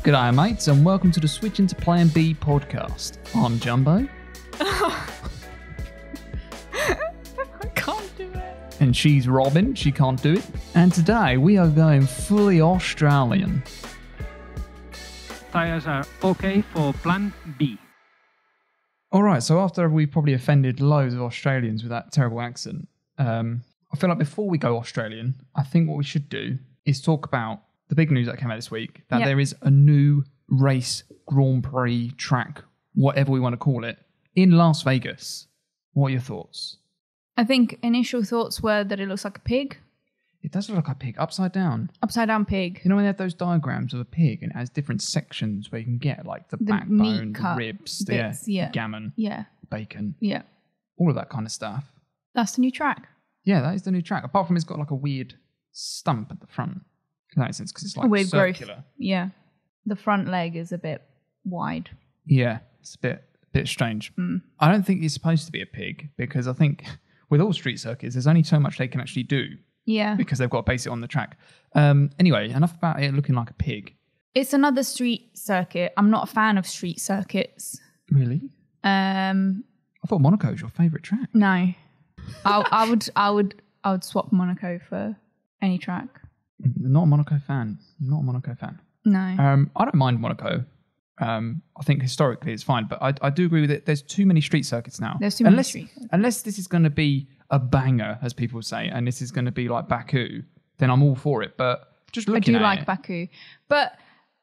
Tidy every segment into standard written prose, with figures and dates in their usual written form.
G'day mates and welcome to the Switch into Plan B podcast. I'm Jumbo. I can't do it. And she's Robin, she can't do it. And today we are going fully Australian. Tires are okay for Plan B. Alright, so after we probably offended loads of Australians with that terrible accent, I feel like before we go Australian, I think what we should do is talk about the big news that came out this week, that there is a new race, Grand Prix, track, whatever we want to call it, in Las Vegas. What are your thoughts? I think initial thoughts were that it looks like a pig. It does look like a pig, upside down. Upside down pig. You know when they have those diagrams of a pig and it has different sections where you can get like the backbone, the ribs, the gammon, bacon, all of that kind of stuff. That's the new track. Yeah, that is the new track. Apart from it's got like a weird stump at the front. In that sense, because it's like a weird circular. Growth. Yeah. The front leg is a bit wide. Yeah, it's a bit strange. I don't think it's supposed to be a pig because I think with all street circuits, there's only so much they can actually do. Yeah. Because they've got to base it on the track. Anyway, enough about it looking like a pig. It's another street circuit. I'm not a fan of street circuits. Really? I thought Monaco was your favourite track. No. I would swap Monaco for any track. Not a Monaco fan. No. I don't mind Monaco. I think historically it's fine, but I do agree with it. There's too many street circuits now. There's too many street circuits. Unless this is going to be a banger, as people say, and this is going to be like Baku, then I'm all for it. But just looking at it. I do like Baku. But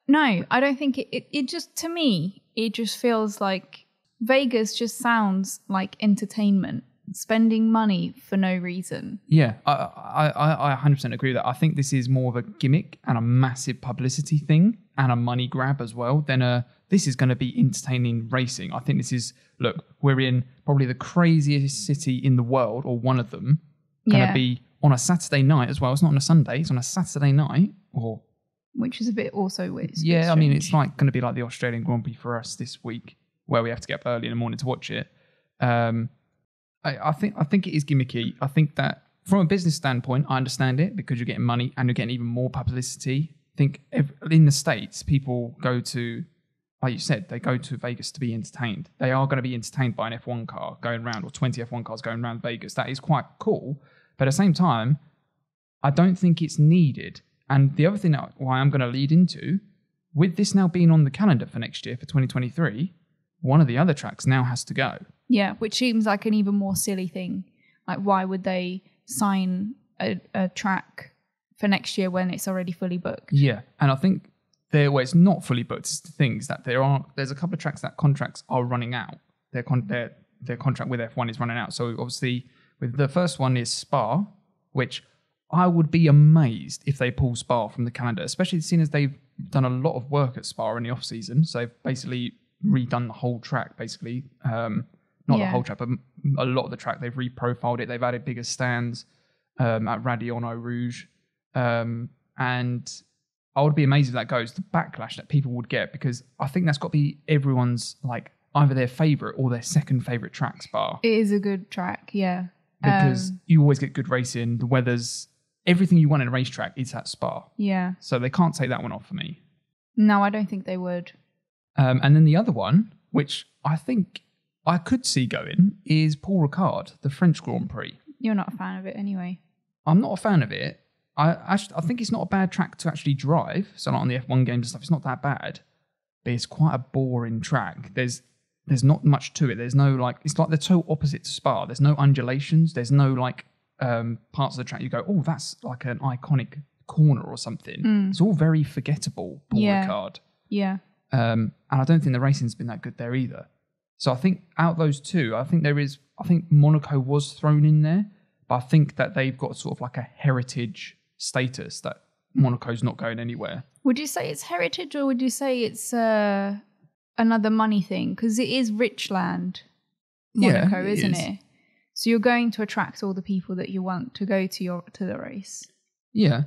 no, I don't think it just, to me, it just feels like Vegas just sounds like entertainment. Spending money for no reason. Yeah, I 100% agree with that. I think this is more of a gimmick and a massive publicity thing and a money grab as well than this is going to be entertaining racing. I think this is, look, we're in probably the craziest city in the world, or one of them, going to be on a Saturday night as well. It's not on a Sunday, it's on a Saturday night. Which is a bit also weird. Yeah, I mean, it's like going to be like the Australian Grand Prix for us this week, where we have to get up early in the morning to watch it. I think it is gimmicky. I think that from a business standpoint, I understand it because you're getting money and you're getting even more publicity. I think in the States, people go to, like you said, they go to Vegas to be entertained. They are going to be entertained by an F1 car going around or 20 F1 cars going around Vegas. That is quite cool. But at the same time, I don't think it's needed. And the other thing why I'm going to lead into, with this now being on the calendar for next year, for 2023, one of the other tracks now has to go. Yeah, which seems like an even more silly thing. Like, why would they sign a track for next year when it's already fully booked? Yeah, and I think it's not fully booked. It's the things that there's a couple of tracks that contracts are running out. Their contract with F1 is running out. So obviously, with the first one is Spa, which I would be amazed if they pull Spa from the calendar, especially seeing as they've done a lot of work at Spa in the off season. So they've basically redone the whole track, basically. Not the whole track, but a lot of the track. They've reprofiled it. They've added bigger stands at Radion Rouge. And I would be amazed if that goes. The backlash that people would get, because I think that's got to be everyone's, like, either their favourite or their second favourite track, Spa. It is a good track, yeah. Because you always get good racing. The weather's... Everything you want in a racetrack is at Spa. Yeah. So they can't take that one off for me. No, I don't think they would. And then the other one, which I think I could see going, is Paul Ricard, the French Grand Prix. You're not a fan of it anyway. I'm not a fan of it. I think it's not a bad track to actually drive. So like on the F1 games and stuff, it's not that bad. But it's quite a boring track. There's not much to it. There's no, like, it's like the total opposite to Spa. There's no undulations. There's no, like, parts of the track you go, oh, that's like an iconic corner or something. It's all very forgettable, Paul Ricard. Yeah. And I don't think the racing's been that good there either. So I think out of those two, I think Monaco was thrown in there, but I think that they've got sort of like a heritage status that Monaco's not going anywhere. Would you say it's heritage, or would you say it's another money thing? Because it is rich land, Monaco, isn't it? So you're going to attract all the people that you want to go to the race. Yeah.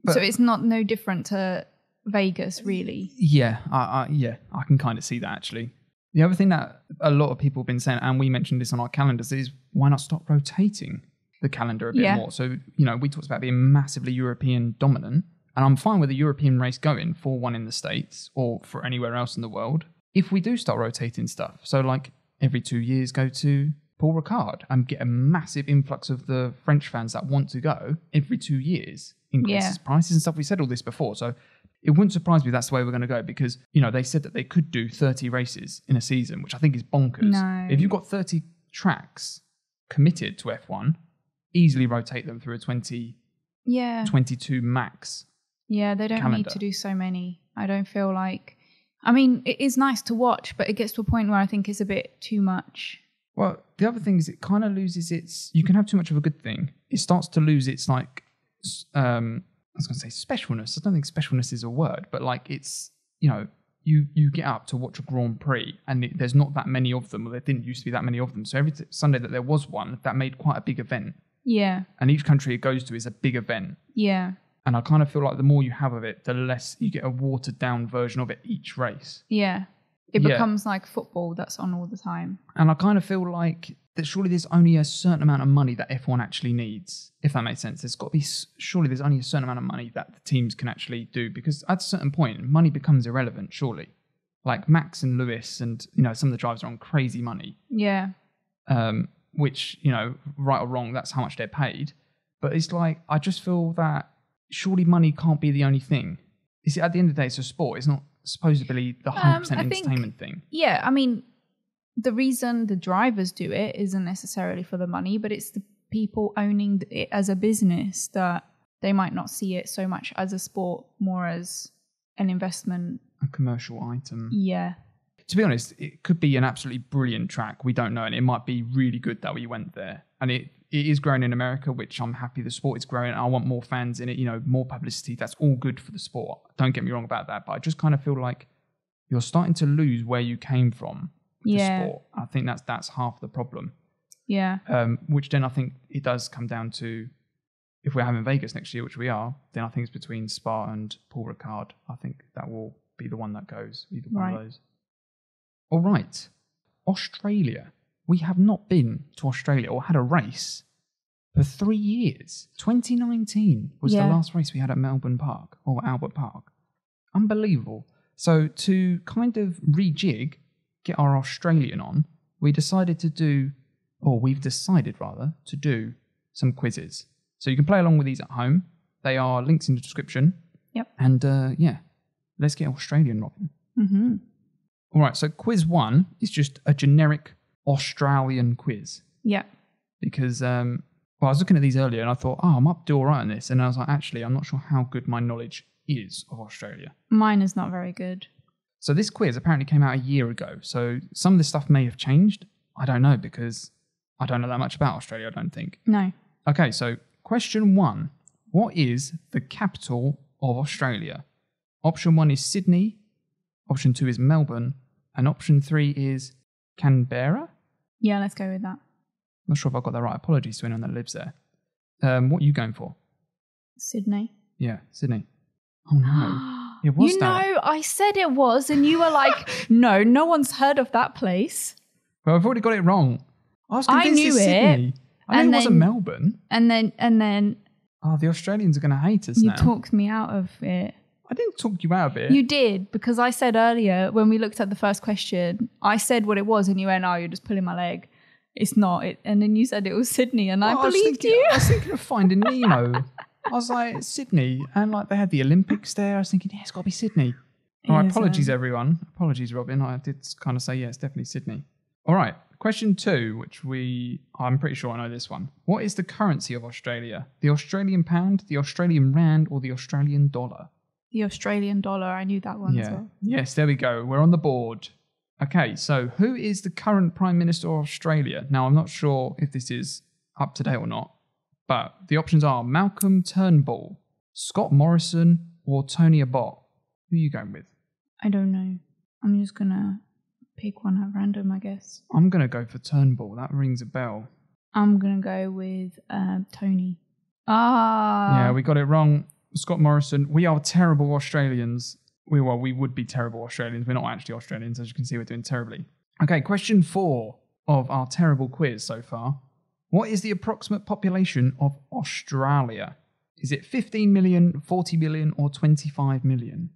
So it's no different to Vegas, really. Yeah, I can kind of see that, actually. The other thing that a lot of people have been saying, and we mentioned this on our calendars, is why not stop rotating the calendar a bit more? So, we talked about being massively European dominant, And I'm fine with a European race going for one in the States or for anywhere else in the world. If we do start rotating stuff, so like every 2 years go to Paul Ricard and get a massive influx of the French fans that want to go every 2 years, increases prices and stuff. We said all this before, so it wouldn't surprise me that's the way we're going to go because, they said that they could do 30 races in a season, which I think is bonkers. No. If you've got 30 tracks committed to F1, easily rotate them through a 22 max. Yeah, they don't calendar. need to do so many. I don't feel like... I mean, it is nice to watch, but it gets to a point where I think it's a bit too much. Well, the other thing is it kind of loses its... You can have too much of a good thing. It starts to lose its, like... I was going to say specialness. I don't think specialness is a word, but like it's, you get up to watch a Grand Prix and there's not that many of them, or there didn't used to be that many of them. So every Sunday that there was one, that made quite a big event. Yeah. And each country it goes to is a big event. Yeah. And I kind of feel like the more you have of it, the less you get a watered down version of it each race. Yeah. It becomes like football that's on all the time. And I kind of feel like that surely there's only a certain amount of money that F1 actually needs, if that makes sense. Surely there's only a certain amount of money that the teams can actually do, because at a certain point, money becomes irrelevant, surely. Like Max and Lewis and, some of the drivers are on crazy money. Yeah. Which, right or wrong, that's how much they're paid. But it's like, I just feel that surely money can't be the only thing. You see, at the end of the day, it's a sport. It's not supposedly the 100% entertainment thing. Yeah, I mean, the reason the drivers do it isn't necessarily for the money, but it's the people owning it as a business that they might not see it so much as a sport, more as an investment. A commercial item. Yeah. To be honest, it could be an absolutely brilliant track. We don't know. And it might be really good that we went there. And it is growing in America, which I'm happy the sport is growing. I want more fans in it, more publicity. That's all good for the sport. Don't get me wrong about that. But I just kind of feel like you're starting to lose where you came from with the sport. I think that's half the problem. Yeah. Which then I think it does come down to, if we're having Vegas next year, which we are, then I think it's between Spa and Paul Ricard. I think that will be the one that goes, either one of those. All right. Australia. We have not been to Australia or had a race for 3 years. 2019 was the last race we had at Melbourne Park or Albert Park. Unbelievable. So to kind of rejig, get our Australian on, we've decided to do some quizzes. So you can play along with these at home. They are links in the description. Yep. And let's get Australian, Robin. Mm-hmm. All right, so quiz 1 is just a generic Australian quiz. Yeah. Because, I was looking at these earlier and I thought, I might do all right on this. And I was like, actually, I'm not sure how good my knowledge is of Australia. Mine is not very good. So this quiz apparently came out a year ago. So some of this stuff may have changed. I don't know, because I don't know that much about Australia, I don't think. No. Okay, so question 1. What is the capital of Australia? Option 1 is Sydney. Option 2 is Melbourne. And option 3 is Canberra? Yeah, let's go with that. Not sure if I got that right. Apologies to anyone that lives there. What are you going for? Sydney. Yeah, Sydney. Oh no. It was that. I said it was, and you were like, no one's heard of that place. Well, I've already got it wrong. I was convinced knew it's Sydney. I knew it wasn't Melbourne. And then Oh, the Australians are going to hate us now. You talked me out of it. I didn't talk you out of it. You did, because I said earlier, when we looked at the first question, I said what it was, and you went, you're just pulling my leg. It's not. And then you said it was Sydney, and I believed you. I was thinking of Finding Nemo. I was like, Sydney. And like they had the Olympics there. I was thinking, it's got to be Sydney. All right, apologies, everyone. Apologies, Robin. I did kind of say, it's definitely Sydney. All right, question 2, which I'm pretty sure I know this one. What is the currency of Australia? The Australian pound, the Australian rand, or the Australian dollar? The Australian dollar. I knew that one as well. Yes, there we go. We're on the board. Okay, so who is the current Prime Minister of Australia? Now, I'm not sure if this is up to date or not, but the options are Malcolm Turnbull, Scott Morrison, or Tony Abbott. Who are you going with? I don't know. I'm just going to pick one at random, I guess. I'm going to go for Turnbull. That rings a bell. I'm going to go with Tony. Yeah, we got it wrong. Scott Morrison. We are terrible Australians. We would be terrible Australians. We're not actually Australians. As you can see, we're doing terribly. Okay, question 4 of our terrible quiz so far. What is the approximate population of Australia? Is it 15 million, 40 million, or 25 million?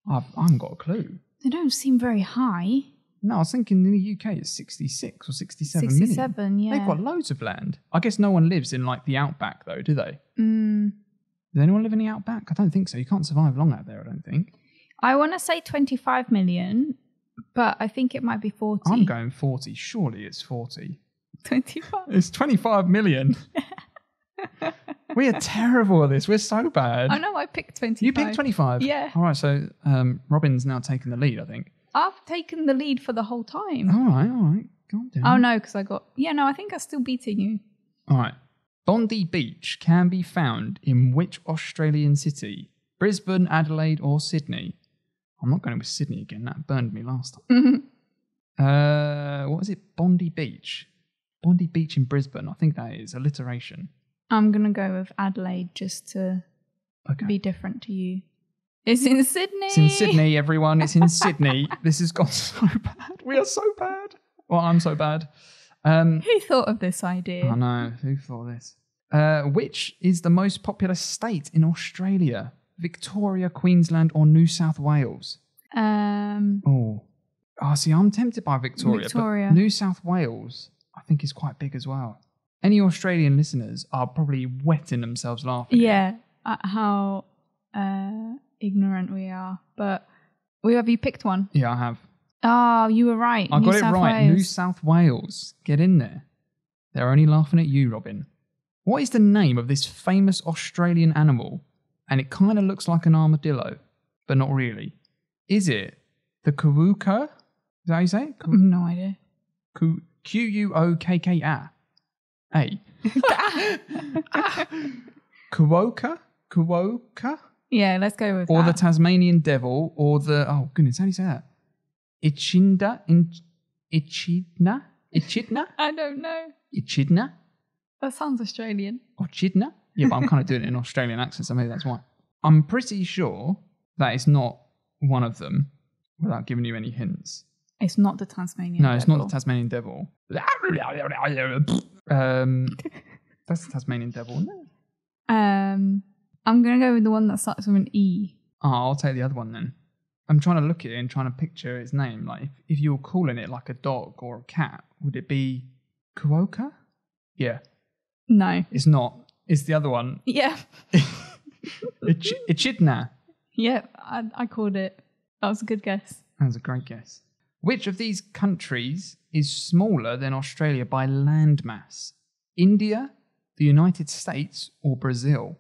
I haven't got a clue. They don't seem very high. No, I was thinking in the UK it's 66 or 67 million. 67, yeah. They've got loads of land. I guess no one lives in like the outback though, do they? Mm. Does anyone live in the outback? I don't think so. You can't survive long out there, I don't think. I want to say 25 million, but I think it might be 40. I'm going 40. Surely it's 40. 25. It's 25 million. We are terrible at this. We're so bad. I know, I picked 25. You picked 25? Yeah. All right, so Robin's now taking the lead, I think. I've taken the lead for the whole time. All right. Calm down. Oh, no, because I got... Yeah, no, I think I'm still beating you. All right. Bondi Beach can be found in which Australian city? Brisbane, Adelaide, or Sydney? I'm not going with Sydney again. That burned me last time. What is it? Bondi Beach. Bondi Beach in Brisbane. I think that is alliteration. I'm going to go with Adelaide just to be different to you. It's in Sydney. It's in Sydney, everyone. It's in Sydney. This has gone so bad. We are so bad. Well, I'm so bad. Who thought of this idea? I know. Who thought this? Which is the most populous state in Australia? Victoria, Queensland, or New South Wales? See, I'm tempted by Victoria. But New South Wales, I think, is quite big as well. Any Australian listeners are probably wetting themselves laughing. Yeah, at how ignorant we are. But have you picked one? Yeah, I have. Oh, you were right. I got it right. New South Wales. Get in there. They're only laughing at you, Robin. What is the name of this famous Australian animal? And it kind of looks like an armadillo, but not really. Is it the Quokka? Is that how you say it? No idea. Quokka. Quokka? Yeah, let's go with or that. The Tasmanian devil, or the... Oh, goodness, how do you say that? Echidna? I don't know. Echidna? That sounds Australian. Echidna? Yeah, but I'm kind of doing it in an Australian accent, so maybe that's why. I'm pretty sure that it's not one of them, without giving you any hints. It's not the Tasmanian devil. No, it's not the Tasmanian devil. That's the Tasmanian devil, isn't it? I'm going to go with the one that starts with an E. Oh, I'll take the other one then. I'm trying to look at it and trying to picture its name. Like, if you were calling it like a dog or a cat, would it be Quokka? Yeah. No. It's not. It's the other one. Yeah. Echidna. Yep, I called it. That was a good guess. That was a great guess. Which of these countries is smaller than Australia by landmass? India, the United States, or Brazil?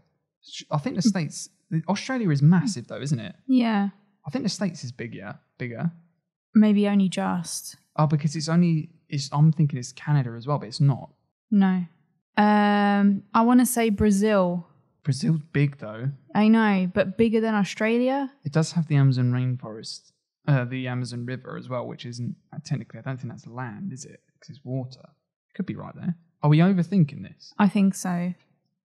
I think the States... Australia is massive though, isn't it? Yeah. I think the States is bigger. Maybe only just. Oh, because I'm thinking it's Canada as well, but it's not. No. I want to say Brazil. Brazil's big though. I know, but bigger than Australia? It does have the Amazon rainforest, the Amazon River as well, which isn't technically, I don't think that's land, is it? Because it's water. Could be right there. Are we overthinking this? I think so.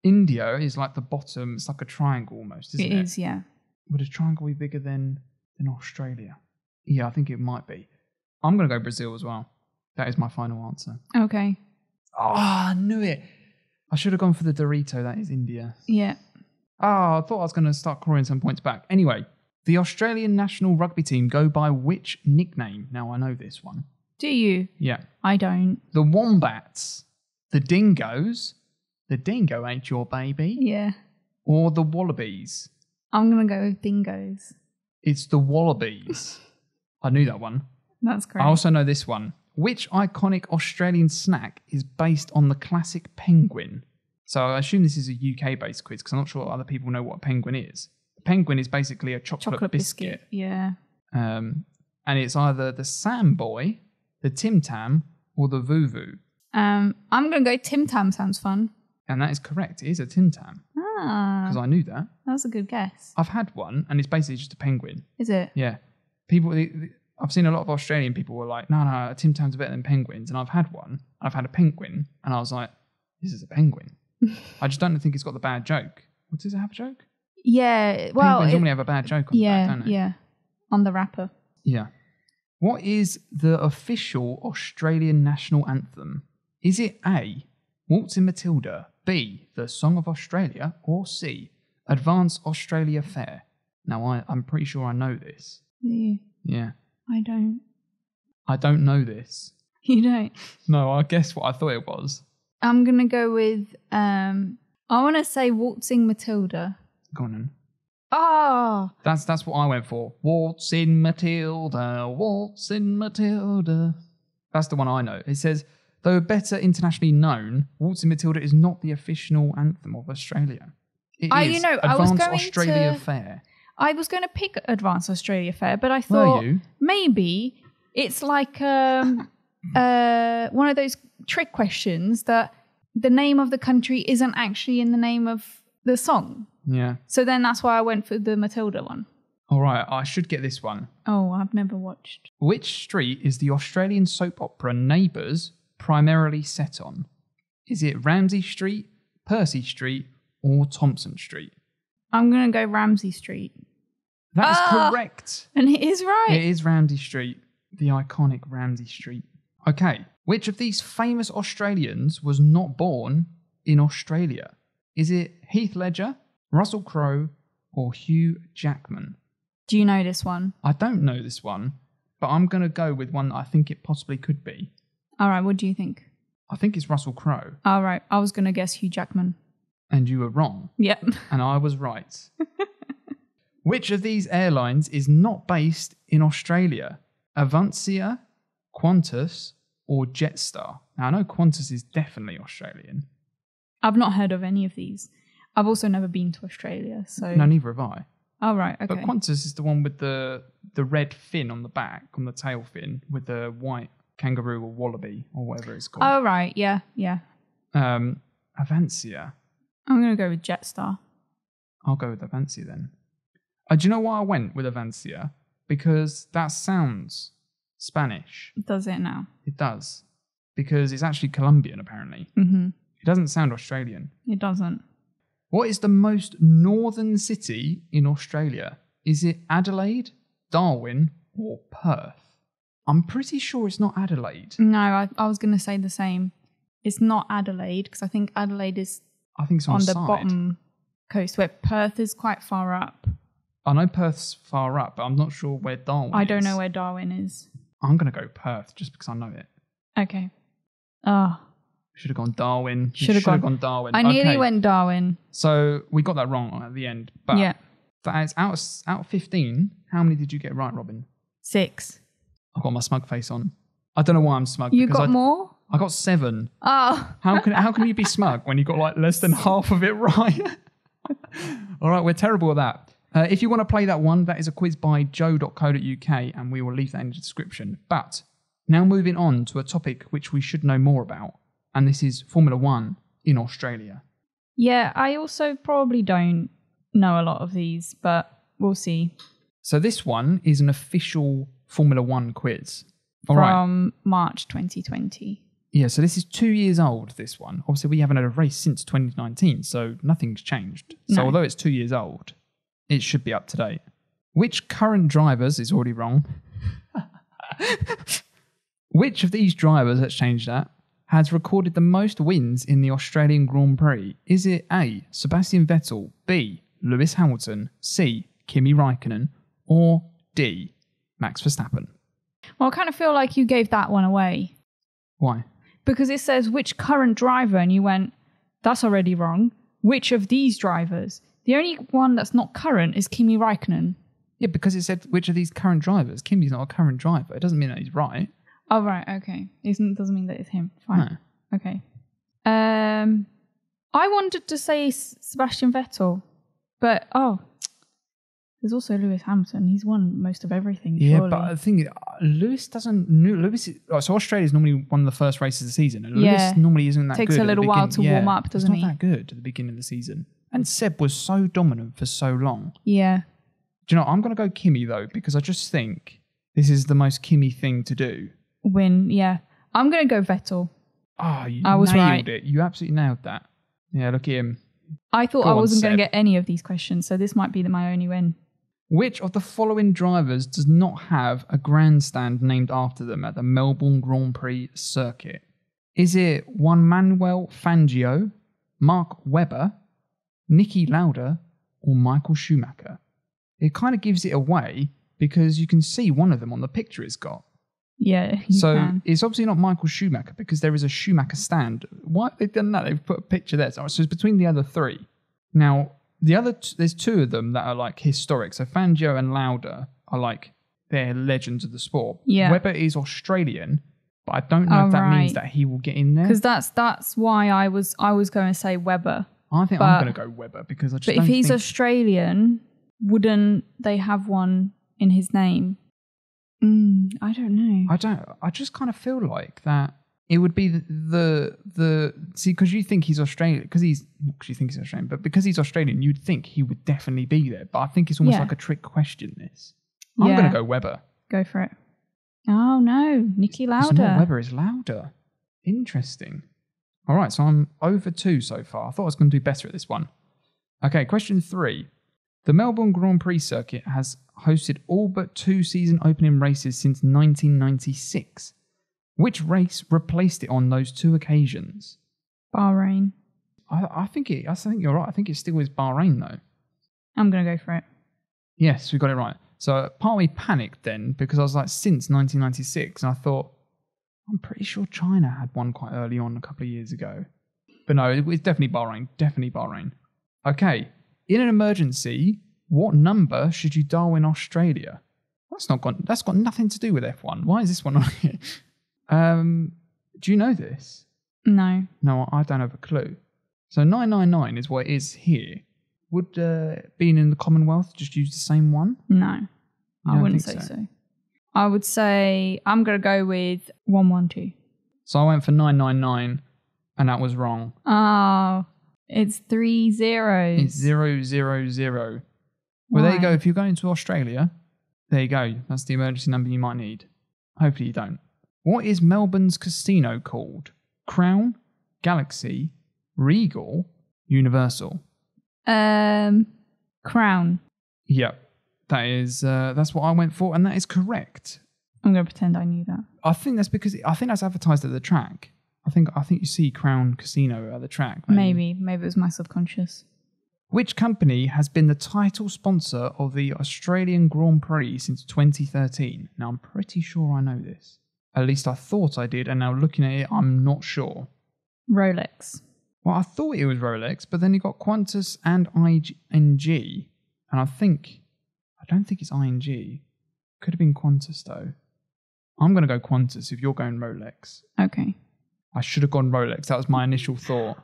India is like the bottom, it's like a triangle almost, isn't it? It is, yeah. Would a triangle be bigger than Australia? Yeah, I think it might be. I'm going to go Brazil as well. That is my final answer. Okay. Oh, I knew it. I should have gone for the Dorito. That is India. Yeah. Oh, I thought I was going to start clawing some points back. Anyway, the Australian national rugby team go by which nickname? Now, I know this one. Do you? Yeah. I don't. The Wombats, the Dingoes, the Dingo ain't your baby, Yeah. or the Wallabies. I'm going to go with dingoes. It's the Wallabies. I knew that one. That's great. I also know this one. Which iconic Australian snack is based on the classic penguin? So I assume this is a UK-based quiz because I'm not sure other people know what a penguin is. A penguin is basically a chocolate biscuit. Yeah. And it's either the Sam Boy, the Tim Tam, or the Vuvu. I'm going to go Tim Tam. Sounds fun. And that is correct. It is a Tim Tam. Because I knew that. That was a good guess. I've had one, and it's basically just a penguin. Is it? Yeah. I've seen a lot of Australian people were like, no, Tim Tams are better than penguins. And I've had one, and I've had a penguin, and I was like, this is a penguin. I just don't think it's got the bad joke. Does it have a joke? Yeah. Well, penguins normally have a bad joke on the back, don't they? Yeah. On the wrapper. Yeah. What is the official Australian national anthem? Is it A, Waltzing Matilda, B, the Song of Australia, or C, Advance Australia Fair. Now, I'm pretty sure I know this. Yeah. Yeah. I don't. I don't know this. You don't? No, I guess what I thought it was. I'm going to go with, I want to say Waltzing Matilda. Go on then. Oh! That's what I went for. Waltzing Matilda, Waltzing Matilda. That's the one I know. It says, though better internationally known, Waltzing Matilda is not the official anthem of Australia. It is Advance Australia Fair. I was going to pick Advance Australia Fair, but I thought maybe it's like one of those trick questions that the name of the country isn't actually in the name of the song. Yeah. So then that's why I went for the Matilda one. All right, I should get this one. Oh, I've never watched. Which street is the Australian soap opera Neighbours primarily set on? Is it Ramsay Street, Percy Street, or Thompson Street? I'm going to go Ramsay Street. That is correct. And it is right. It is Ramsay Street, the iconic Ramsay Street. Okay, which of these famous Australians was not born in Australia? Is it Heath Ledger, Russell Crowe, or Hugh Jackman? Do you know this one? I don't know this one, but I'm going to go with one that I think it possibly could be. All right, what do you think? I think it's Russell Crowe. All right, I was going to guess Hugh Jackman. And you were wrong. Yep. And I was right. Which of these airlines is not based in Australia? Avancia, Qantas, or Jetstar? Now, I know Qantas is definitely Australian. I've not heard of any of these. I've also never been to Australia, so... No, neither have I. Oh, right, okay. But Qantas is the one with the red fin on the back, on the tail fin, with the white kangaroo or wallaby, or whatever it's called. Oh, right, yeah. Avancia. I'm going to go with Jetstar. I'll go with Avancia then. Do you know why I went with Avancia? Because that sounds Spanish. Does it now? It does. Because it's actually Colombian, apparently. Mm-hmm. It doesn't sound Australian. It doesn't. What is the most northern city in Australia? Is it Adelaide, Darwin, or Perth? I'm pretty sure it's not Adelaide. No, I was going to say the same. It's not Adelaide, because I think Adelaide is it's on the bottom coast, where Perth is quite far up. I know Perth's far up, but I'm not sure where Darwin is. I don't know where Darwin is. I'm going to go Perth just because I know it. Okay. Ah. Should have gone Darwin. Should have gone Darwin. I nearly went Darwin. So we got that wrong at the end. But that is out of 15, how many did you get right, Robin? 6. I've got my smug face on. I don't know why I'm smug. You got more? I got 7. Oh. How can you be smug when you got like less than half of it right? All right, we're terrible at that. If you want to play that one, that is a quiz by joe.co.uk and we will leave that in the description. But now moving on to a topic which we should know more about, and this is Formula 1 in Australia. Yeah, I also probably don't know a lot of these, but we'll see. So this one is an official Formula 1 quiz. From March 2020. Yeah, so this is 2 years old, this one. Obviously, we haven't had a race since 2019, so nothing's changed. So although it's 2 years old, it should be up to date. Which current drivers is already wrong? Which of these drivers, let's change that, has recorded the most wins in the Australian Grand Prix? Is it A, Sebastian Vettel, B, Lewis Hamilton, C, Kimi Räikkönen, or D, Max Verstappen? Well, I kind of feel like you gave that one away. Why? Because it says which current driver, and you went, that's already wrong. Which of these drivers? The only one that's not current is Kimi Räikkönen. Yeah, because it said which of these current drivers. Kimi's not a current driver. It doesn't mean that he's right. Oh, right, okay. Doesn't mean that it's him. Fine. No. Okay. I wanted to say Sebastian Vettel, but there's also Lewis Hamilton. He's won most of everything. Yeah, surely. but I think Lewis doesn't. So Australia's normally one of the first races of the season, and Lewis normally isn't that good. Takes a little while to warm up, doesn't he? He's not that good at the beginning of the season. And Seb was so dominant for so long. Yeah. Do you know? I'm going to go Kimi though, because I just think this is the most Kimi thing to do. Win, yeah. I'm going to go Vettel. Oh, you was nailed right. it. You absolutely nailed that. Yeah, look at him. I thought I wasn't going to get any of these questions, so this might be my only win. Which of the following drivers does not have a grandstand named after them at the Melbourne Grand Prix circuit? Is it Juan Manuel Fangio, Mark Webber, Niki Lauda, or Michael Schumacher? It kind of gives it away because you can see one of them on the picture it's got. Yeah. It's obviously not Michael Schumacher because there is a Schumacher stand. Why have they done that? They've put a picture there. So it's between the other three. Now, there's two of them that are like historic. So Fangio and Lauda are like, they're legends of the sport. Yeah. Webber is Australian, but I don't know if that means that he will get in there. Because that's why I was going to say Webber. I think I'm going to go Webber because I just. But if he's Australian, wouldn't they have one in his name? I don't know. I just kind of feel like that it would be the see, because you think he's Australian, because you think he's Australian, but because he's Australian, you'd think he would definitely be there. But I think it's almost like a trick question. This. I'm going to go Webber. Go for it. Oh no, Niki Lauda. It's not Webber, it's Lauda. Interesting. All right, so I'm over 2 so far. I thought I was going to do better at this one. Okay, question 3. The Melbourne Grand Prix circuit has hosted all but 2 season opening races since 1996. Which race replaced it on those 2 occasions? Bahrain. I think you're right. I think it still is Bahrain though. I'm going to go for it. Yes, we got it right. So part of me panicked then because I was like, since 1996, and I thought, I'm pretty sure China had one quite early on a couple of years ago. But no, it's definitely Bahrain. Okay, in an emergency, what number should you dial in Australia? That's got nothing to do with F1. Why is this one on here? Do you know this? No. No, I don't have a clue. So 999 is what it is here. Would being in the Commonwealth just use the same one? No, I wouldn't say so. I would say I'm going to go with 112. So I went for 999 and that was wrong. Oh, it's 3 zeros. It's 000. Well, there you go. If you're going to Australia, there you go. That's the emergency number you might need. Hopefully you don't. What is Melbourne's casino called? Crown, Galaxy, Regal, Universal? Crown. Yep. That's what I went for, and that is correct. I'm going to pretend I knew that. I think that's because that's advertised at the track. I think you see Crown Casino at the track. Maybe it was my subconscious. Which company has been the title sponsor of the Australian Grand Prix since 2013? Now, I'm pretty sure I know this. At least I thought I did, and now looking at it, I'm not sure. Rolex. Well, I thought it was Rolex, but then you got Qantas and ING, and I don't think it's ING. Could have been Qantas, though. I'm going to go Qantas if you're going Rolex. Okay. I should have gone Rolex. That was my initial thought.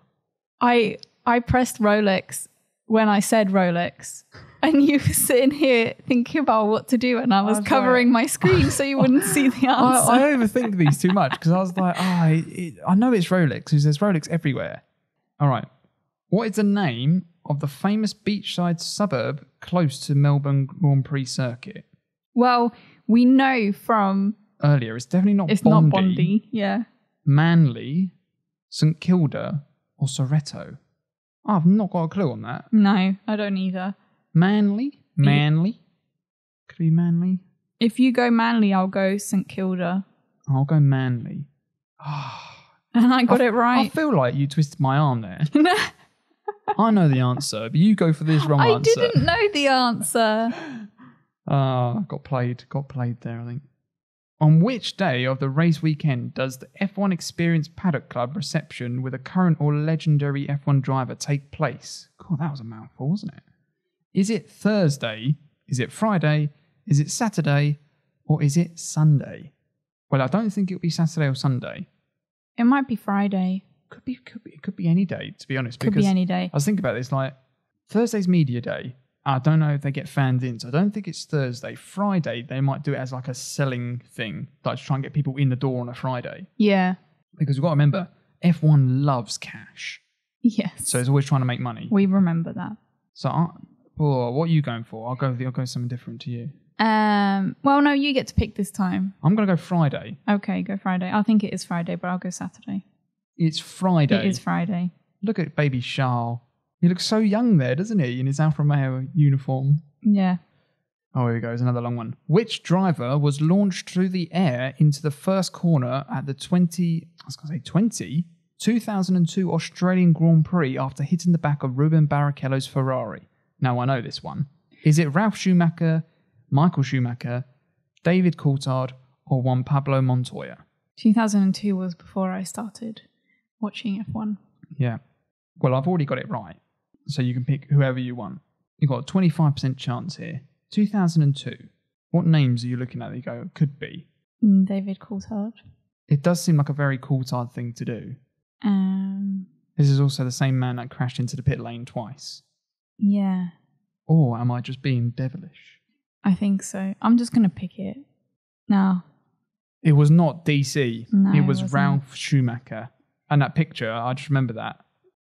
I pressed Rolex when I said Rolex, and you were sitting here thinking about what to do, and I was covering my screen so you wouldn't see the answer. I overthink these too much because I was like, I know it's Rolex because there's Rolex everywhere. All right. What is the name of the famous beachside suburb close to Melbourne Grand Prix circuit? Well, we know from earlier, it's definitely not Bondi. It's not Bondi, yeah. Manly, St Kilda, or Soreto? I've not got a clue on that. No, I don't either. Manly? Could be Manly. If you go Manly, I'll go St Kilda. I'll go Manly. And I got it right. I feel like you twisted my arm there. I know the answer, but you go for this wrong answer. I didn't know the answer. Got played there, I think. On which day of the race weekend does the F1 Experience Paddock Club reception with a current or legendary F1 driver take place? God, that was a mouthful, wasn't it? Is it Thursday? Is it Friday? Is it Saturday? Or is it Sunday? Well, I don't think it'll be Saturday or Sunday. It might be Friday. It could be any day, to be honest. Could be any day. I was thinking about this, like, Thursday's media day. I don't know if they get fans in, so I don't think it's Thursday. Friday, they might do it as like a selling thing, like to try and get people in the door on a Friday. Yeah. Because we've got to remember, F1 loves cash. Yes. So it's always trying to make money. We remember that. So, what are you going for? I'll go something different to you. Well, no, you get to pick this time. I'm going to go Friday. Okay, go Friday. I think it is Friday, but I'll go Saturday. It's Friday. It is Friday. Look at baby Charles. He looks so young there, doesn't he, in his Alfa Romeo uniform? Yeah. Oh, here we go. There's another long one. Which driver was launched through the air into the first corner at the 2002 Australian Grand Prix after hitting the back of Ruben Barrichello's Ferrari? Now I know this one. Is it Ralph Schumacher, Michael Schumacher, David Coulthard, or Juan Pablo Montoya? 2002 was before I started watching F1. Yeah. Well, I've already got it right. So you can pick whoever you want. You've got a 25% chance here. 2002. What names are you looking at that you go, could be? David Coulthard. It does seem like a very Coulthard thing to do. This is also the same man that crashed into the pit lane twice. Yeah. Or am I just being devilish? I think so. I'm just going to pick it. No. It was not DC. No, it was wasn't. Ralph Schumacher. And that picture, I just remember that.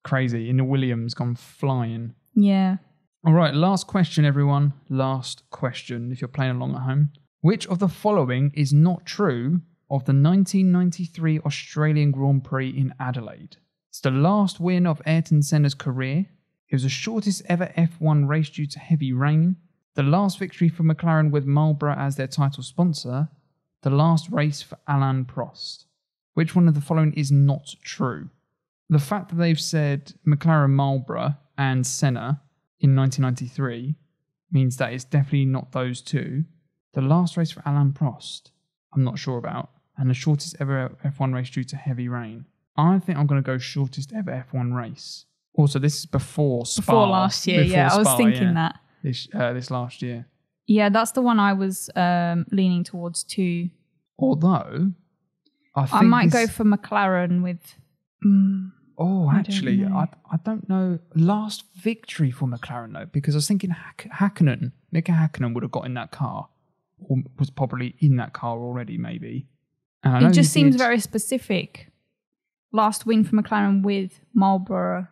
Crazy. In the Williams gone flying. Yeah. All right, last question, everyone. Last question, if you're playing along at home. Which of the following is not true of the 1993 Australian Grand Prix in Adelaide? It's the last win of Ayrton Senna's career. It was the shortest ever F1 race due to heavy rain. The last victory for McLaren with Marlboro as their title sponsor. The last race for Alain Prost. Which one of the following is not true? The fact that they've said McLaren, Marlboro and Senna in 1993 means that it's definitely not those two. The last race for Alain Prost, I'm not sure about. And the shortest ever F1 race due to heavy rain. I think I'm going to go shortest ever F1 race. Also, this is before Spa. Before last year, yeah. I was thinking that. This last year. Yeah, that's the one I was leaning towards too. Although, I might go for McLaren with... actually, I don't know. Last victory for McLaren, though, because I was thinking Hakkinen, Mika Hakkinen would have got in that car, or was probably in that car already, maybe. And I know it just seems very specific. Last win for McLaren with Marlboro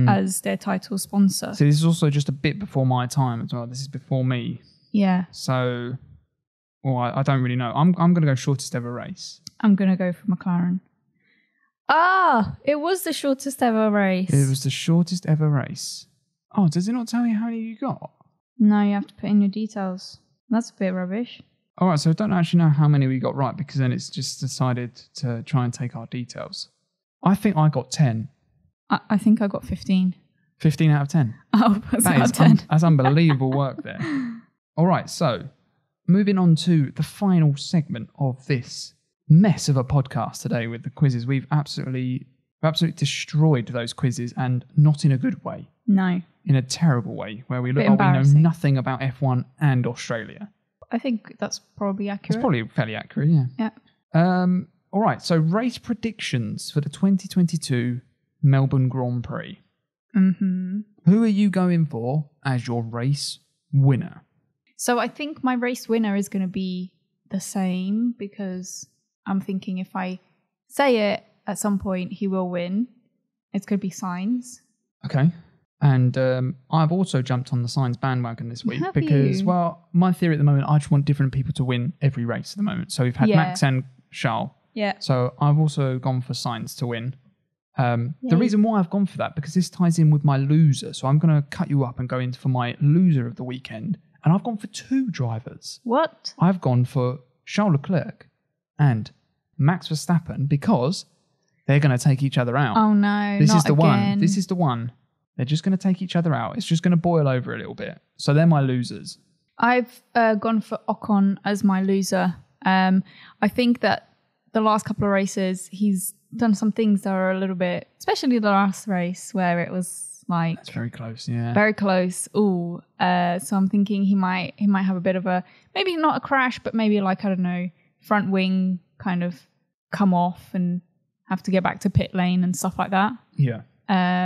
as their title sponsor. So this is also just a bit before my time as well. This is before me. Yeah. So, I don't really know. I'm going to go shortest ever race. I'm going to go for McLaren. It was the shortest ever race. It was the shortest ever race. Oh, does it not tell you how many you got? No, you have to put in your details. That's a bit rubbish. All right, so I don't actually know how many we got right because then it's just decided to try and take our details. I think I got 10. I think I got 15. 15 out of 10? Oh, that's not 10. That's unbelievable work there. All right, so moving on to the final segment of this mess of a podcast today with the quizzes. We've absolutely destroyed those quizzes, and not in a good way. No. In a terrible way, where we look like we know nothing about F1 and Australia. I think that's probably accurate. It's probably fairly accurate, yeah. Yeah. All right, so race predictions for the 2022 Melbourne Grand Prix. Mm-hmm. Who are you going for as your race winner? So I think my race winner is going to be the same, because I'm thinking if I say it at some point, he will win. It's going to be Sainz. Okay. And I've also jumped on the Sainz bandwagon this week because, well, my theory at the moment, I just want different people to win every race at the moment. So we've had Max and Charles. Yeah. So I've also gone for Sainz to win. The reason why I've gone for that, because this ties in with my loser. So I'm going to cut you up and go in for my loser of the weekend. And I've gone for two drivers. What? I've gone for Charles Leclerc and Max Verstappen because they're going to take each other out. Oh, no. This is the again. one. This is the one. They're just going to take each other out. It's just going to boil over a little bit. So they're my losers. I've gone for Ocon as my loser. I think that the last couple of races, he's done some things that are a little bit, especially the last race where it was like... That's very close, yeah. Very close. Ooh. So I'm thinking he might have a bit of a, maybe not a crash, but maybe like, I don't know, front wing kind of come off and have to get back to pit lane and stuff like that. Yeah.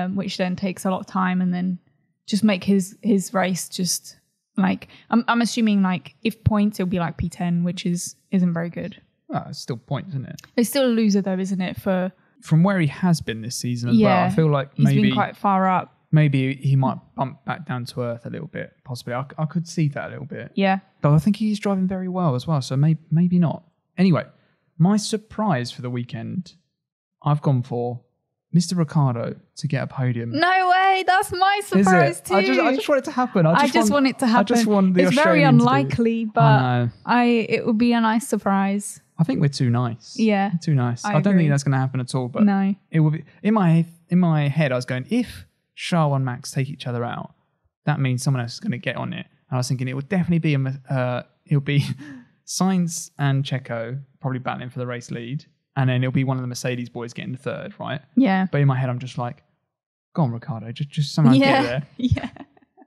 Which then takes a lot of time, and then just make his race just like, I'm assuming like if points, it'll be like P10, which isn't very good. Well, it's still points, isn't it? It's still a loser though, isn't it? From where he has been this season as well. I feel like maybe he's been quite far up. Maybe he might bump back down to earth a little bit, possibly. I could see that a little bit. Yeah. But I think he's driving very well as well, so maybe not. Anyway, my surprise for the weekend, I've gone for Mr. Ricciardo to get a podium. No way, that's my surprise too. I just want it to happen. I just want it to happen. I just want the It's Australian very unlikely, but it would be a nice surprise. I think we're too nice. Yeah. We're too nice. I don't agree. think that's going to happen at all, but no. It will be in my head I was going, if Charles and Max take each other out, that means someone else is going to get on it. And I was thinking it would definitely be it'll be Sainz and Checo probably battling for the race lead, and then it'll be one of the Mercedes boys getting the third, right? Yeah. But in my head, I'm just like, go on, Ricardo, just somehow get there. Yeah.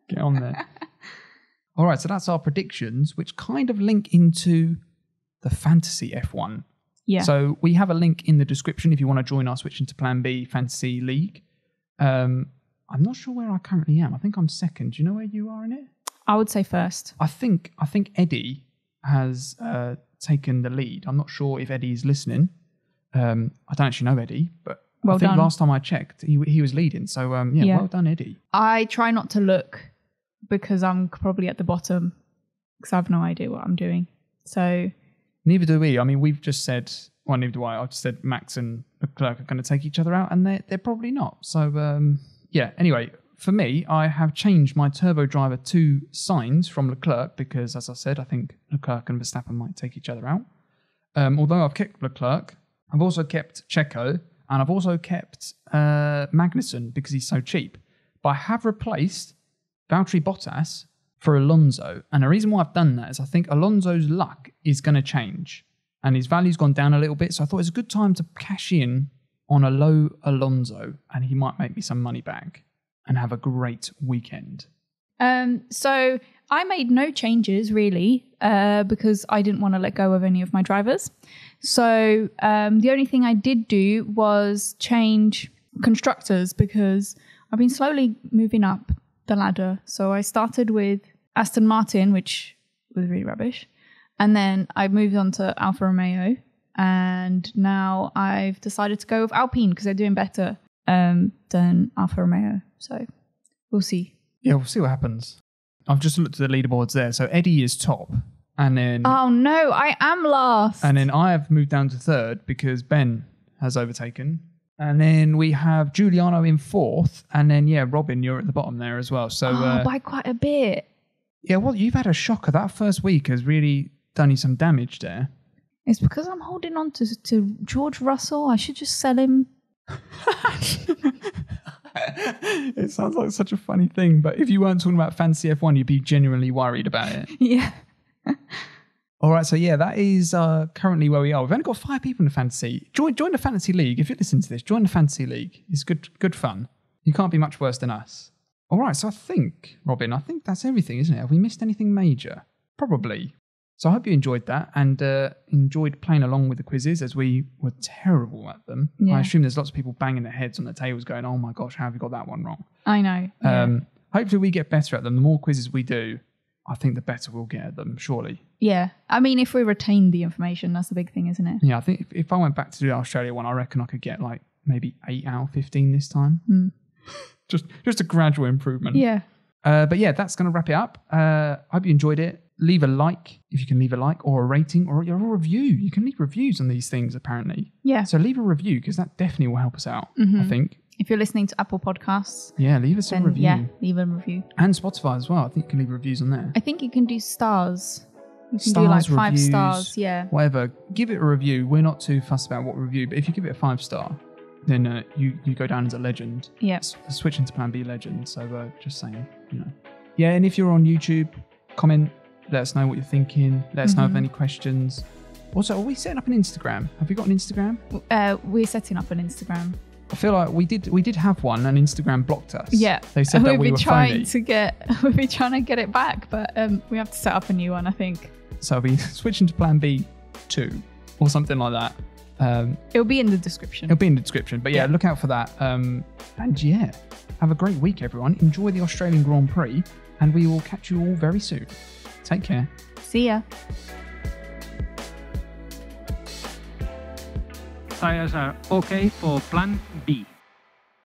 Get on there. All right, so that's our predictions, which kind of link into the fantasy F1. Yeah. So we have a link in the description if you want to join our Switch into Plan B Fantasy League. I'm not sure where I currently am. I think I'm second. Do you know where you are in it? I would say first. I think Eddie has taken the lead. I'm not sure if Eddie is listening. I don't actually know Eddie, but I think last time I checked, he was leading. So well done, Eddie. I try not to look because I'm probably at the bottom because I have no idea what I'm doing. So neither do we. I mean, we've just said, well, neither do I. I've just said Max and Leclerc are going to take each other out, and they're probably not. So anyway, for me, I have changed my turbo driver to Sainz from Leclerc because, as I said, I think Leclerc and Verstappen might take each other out. Although I've kept Leclerc, I've also kept Checo, and I've also kept Magnussen because he's so cheap. But I have replaced Valtteri Bottas for Alonso. And the reason why I've done that is I think Alonso's luck is going to change. And his value's gone down a little bit. So I thought it's a good time to cash in on a low Alonso. And he might make me some money back and have a great weekend. So I made no changes really because I didn't want to let go of any of my drivers. So the only thing I did do was change constructors because I've been slowly moving up the ladder. So I started with Aston Martin, which was really rubbish. And then I moved on to Alfa Romeo. And now I've decided to go with Alpine because they're doing better than Alfa Romeo. So we'll see. Yeah, we'll see what happens. I've just looked at the leaderboards there. So Eddie is top. And then... Oh, no, I am last. And then I have moved down to third because Ben has overtaken. And then we have Giuliano in fourth. And then, Robin, you're at the bottom there as well. So by quite a bit. Yeah, well, you've had a shocker. That first week has really done you some damage there. It's because I'm holding on to George Russell. I should just sell him. It sounds like such a funny thing, but if you weren't talking about Fantasy F1, you'd be genuinely worried about it. Yeah. All right, so that is currently where we are. We've only got 5 people in the fantasy. Join the fantasy league. If you're listening to this, join the fantasy league. It's good fun. You can't be much worse than us. All right, so I think, Robin, that's everything, isn't it? Have we missed anything major? Probably. So I hope you enjoyed that and enjoyed playing along with the quizzes as we were terrible at them. Yeah. I assume there's lots of people banging their heads on the tables going, oh my gosh, how have you got that one wrong? I know. Yeah. Hopefully we get better at them. The more quizzes we do, I think the better we'll get at them, surely. Yeah. I mean, if we retain the information, that's the big thing, isn't it? Yeah, I think if I went back to the Australia one, I reckon I could get like maybe 8 out of 15 this time. Just a gradual improvement. Yeah. But yeah, that's going to wrap it up. I hope you enjoyed it. Leave a like, if you can leave a like, or a rating, or a review. You can leave reviews on these things, apparently. Yeah. So leave a review, because that definitely will help us out, I think. If you're listening to Apple Podcasts. Yeah, leave us a review. Yeah, leave a review. And Spotify as well. I think you can leave reviews on there. I think you can do stars. You can stars, do like 5 reviews, stars, yeah. Whatever. Give it a review. We're not too fussed about what review, but if you give it a 5-star, then you go down as a legend. Yeah. Switch into Plan B legend. So just saying, Yeah, and if you're on YouTube, comment. Let us know what you're thinking. Let us know of any questions. Also, are we setting up an Instagram? Have we got an Instagram? We're setting up an Instagram. I feel like we did have one, and Instagram blocked us. Yeah, they said that we were phony. We've been trying to get it back, but we have to set up a new one, I think. So we'll be switching to Plan B 2 or something like that. It'll be in the description. But yeah, look out for that. And yeah, have a great week, everyone. Enjoy the Australian Grand Prix, and we will catch you all very soon. Take care. See ya. Tires are okay for Plan B.